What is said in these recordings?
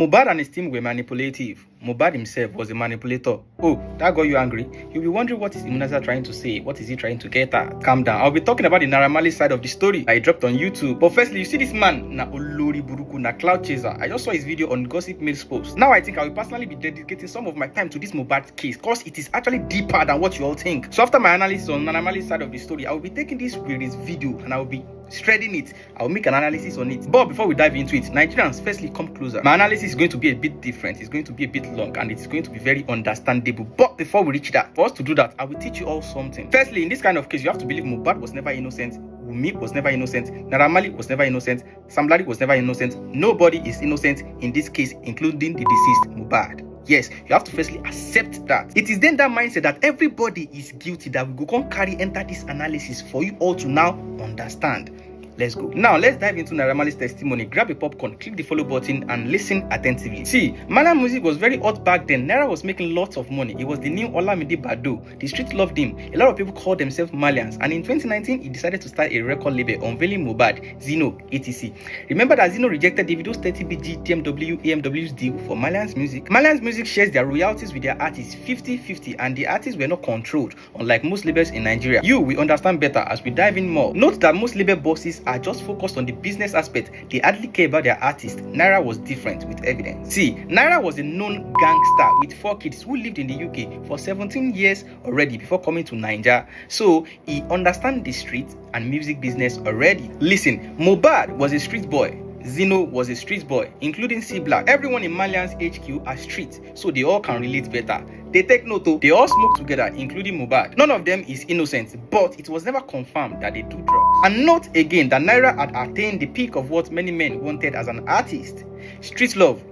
Mohbad and his team were manipulative. Mohbad himself was a manipulator. Oh, that got you angry? You'll be wondering, what is Immunaza trying to say? What is he trying to get at? Calm down. I'll be talking about the Naira Marley side of the story I dropped on YouTube. But firstly, you see this man, na Olori Buruku, na cloud chaser. I just saw his video on Gossip Mail's post. Now I think I will personally be dedicating some of my time to this Mohbad case, because it is actually deeper than what you all think. So after my analysis on Naira Marley's side of the story, I will be taking this with his video and I will be shredding it. I will make an analysis on it. But before we dive into it, Nigerians, firstly come closer. My analysis is going to be a bit different. It's going to be a bit long and it's going to be very understandable. But before we reach that, for us to do that, I will teach you all something. Firstly, in this kind of case, you have to believe Mohbad was never innocent. Wunmi was never innocent. Naira Marley was never innocent. Sam Larry was never innocent. Nobody is innocent in this case, including the deceased Mohbad. Yes, you have to firstly accept that. It is then that mindset that everybody is guilty that we go come carry enter this analysis for you all to now understand. Let's go. Now, let's dive into Naira Marley's testimony. Grab a popcorn, click the follow button, and listen attentively. See, Malian music was very hot back then. Naira was making lots of money. It was the new Olamide Bado. The street loved him. A lot of people called themselves Malians. And in 2019, he decided to start a record label, unveiling Mohbad, Zino, etc. Remember that Zino rejected Davido's 30BG DMW AMW's deal for Malian's music. Malian's music shares their royalties with their artists 50-50, and the artists were not controlled, unlike most labels in Nigeria. We understand better as we dive in more. Note that most label bosses are just focused on the business aspect. They hardly care about their artist. Naira was different, with evidence. See, Naira was a known gangster with 4 kids who lived in the UK for 17 years already before coming to Nigeria. So he understands the street and music business already. Listen, Mohbad was a street boy. Zino was a street boy, including C Black. Everyone in Malian's HQ are street, so they all can relate better. They take note though, they all smoke together, including Mohbad. None of them is innocent, but it was never confirmed that they do drugs. And note again that Naira had attained the peak of what many men wanted as an artist: street love,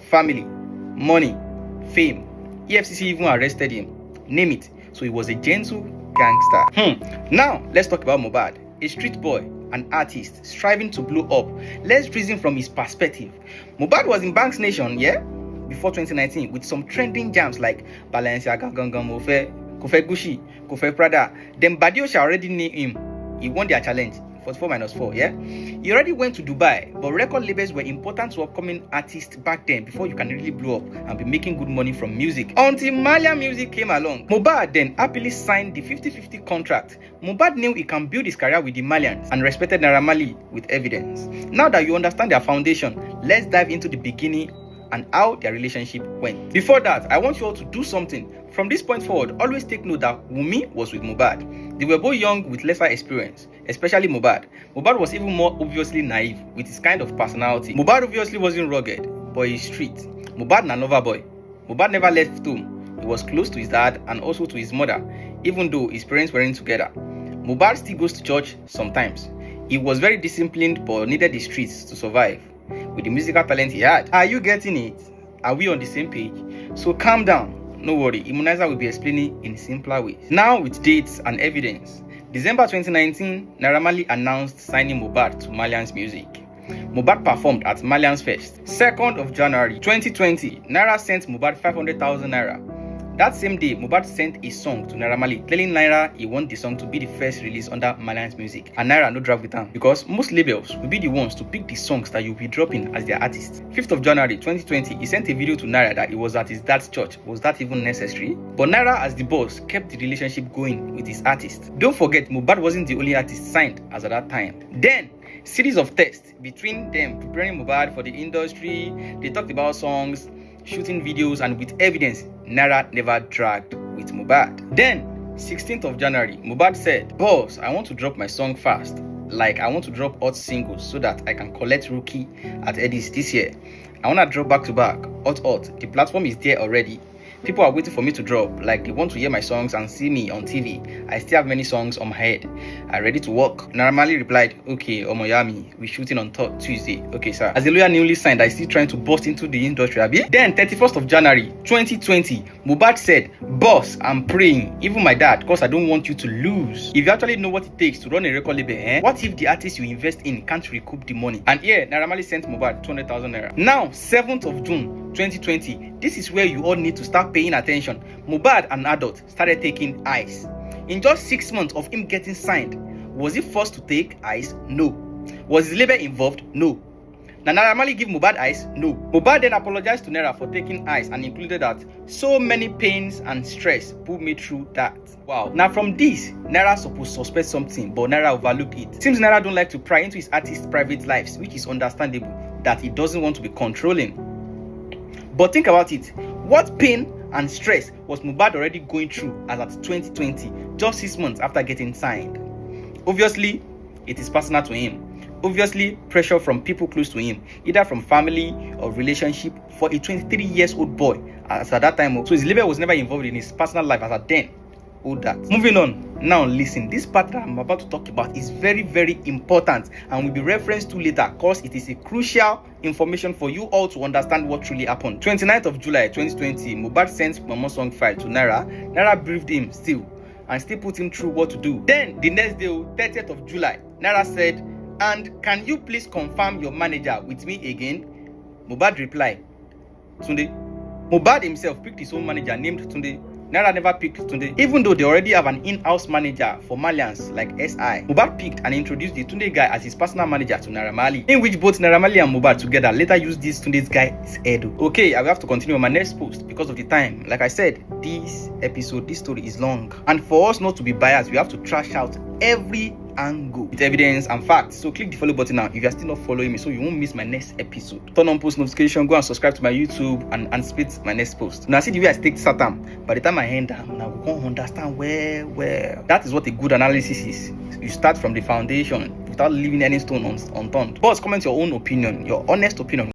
family, money, fame. EFCC even arrested him. Name it. So he was a gentle gangster. Now let's talk about Mohbad, a street boy, an artist striving to blow up. Let's reason from his perspective. Mohbad was in Banks Nation, yeah, before 2019, with some trending jams like Balenciaga, Gangan Mofe, Kofe Gucci, Kofe Prada. Then Badiosha already knew him. He won their challenge, 44-4, yeah. He already went to Dubai, but record labels were important to upcoming artists back then before you can really blow up and be making good money from music. Until Malian music came along. Mohbad then happily signed the 50-50 contract. Mohbad knew he can build his career with the Malians and respected Naira Marley with evidence. Now that you understand their foundation, let's dive into the beginning and how their relationship went. Before that, I want you all to do something. From this point forward, always take note that Wunmi was with Mohbad. They were both young with lesser experience, especially Mohbad. Mohbad was even more obviously naive with his kind of personality. Mohbad obviously wasn't rugged, but he's street. Mohbad na lover boy. Mohbad never left home. He was close to his dad and also to his mother, even though his parents weren't together. Mohbad still goes to church sometimes. He was very disciplined but needed the streets to survive. With the musical talent he had. Are you getting it? Are we on the same page? So calm down. No worry, Immunaza will be explaining in simpler ways. Now with dates and evidence. December 2019, Naira Marley announced signing Mohbad to Malian's music. Mohbad performed at Malian's Fest. 2nd of January 2020, Naira sent Mohbad 500,000 Naira. That same day, Mohbad sent a song to Naira Marley, telling Naira he wants the song to be the first release under Malian's music. And Naira no drag with him, because most labels will be the ones to pick the songs that you'll be dropping as their artist. 5th of January 2020, he sent a video to Naira that he was at his dad's church. Was that even necessary? But Naira, as the boss, kept the relationship going with his artist. Don't forget, Mohbad wasn't the only artist signed as at that time. Then, series of tests between them, preparing Mohbad for the industry. They talked about songs, shooting videos, and with evidence, Naira never dragged with Mohbad. Then, 16th of January, Mohbad said, "Boss, I want to drop my song fast. Like, I want to drop hot singles so that I can collect rookie at Eddie's this year. I want to drop back to back, hot. The platform is there already. People are waiting for me to drop, like they want to hear my songs and see me on TV. I still have many songs on my head. I'm ready to work." Naira Marley replied, "Okay, Omoyami, we're shooting on Tuesday. Okay, sir." As a lawyer newly signed, I still trying to bust into the industry, abi? Then, 31st of January 2020, Mohbad said, "Boss, I'm praying, even my dad, because I don't want you to lose. If you actually know what it takes to run a record label, what if the artist you invest in can't recoup the money?" And here, Naira Marley sent Mohbad 200,000 Naira. Now, 7th of June 2020, this is where you all need to start paying attention. Mohbad, an adult, started taking ice. In just 6 months of him getting signed, was he forced to take ice? No. Was his label involved? No. Now Naira Marley give Mohbad ice? No. Mohbad then apologized to Naira for taking ice and included that so many pains and stress put me through that. Wow. Now from this, Naira supposed to suspect something, but Naira overlooked it. Seems Naira don't like to pry into his artist's private lives, which is understandable, that he doesn't want to be controlling. But think about it. What pain and stress was Mohbad already going through as at 2020, just 6 months after getting signed? Obviously, it is personal to him. Obviously, pressure from people close to him, either from family or relationship, for a 23-year-old boy as at that time. So his label was never involved in his personal life as at then. All that. Moving on. Now listen, this part that I'm about to talk about is very, very important and will be referenced to later because it is a crucial information for you all to understand what truly happened. 29th of July 2020, Mohbad sent Mama song file to Naira. Naira briefed him still and still put him through what to do. Then the next day, 30th of July, Naira said, "And can you please confirm your manager with me again?" Mohbad replied, "Tunde." Mohbad himself picked his own manager named Tunde. Naira never picked Tunde, even though they already have an in-house manager for Malians like SI. Mohbad picked and introduced the Tunde guy as his personal manager to Naira Marley, in which both Naira Marley and Mohbad together later used this Tunde's guy's head. Okay, I will have to continue on my next post because of the time. Like I said, this story is long, and for us not to be biased, we have to trash out every angle with evidence and facts. So click the follow button now if you are still not following me so you won't miss my next episode. Turn on post notification, go and subscribe to my YouTube and anticipate my next post. Now see the way I take Satam. By the time I end down, now we can't understand where. That is what a good analysis is. You start from the foundation without leaving any stone unturned. But comment your own opinion, your honest opinion.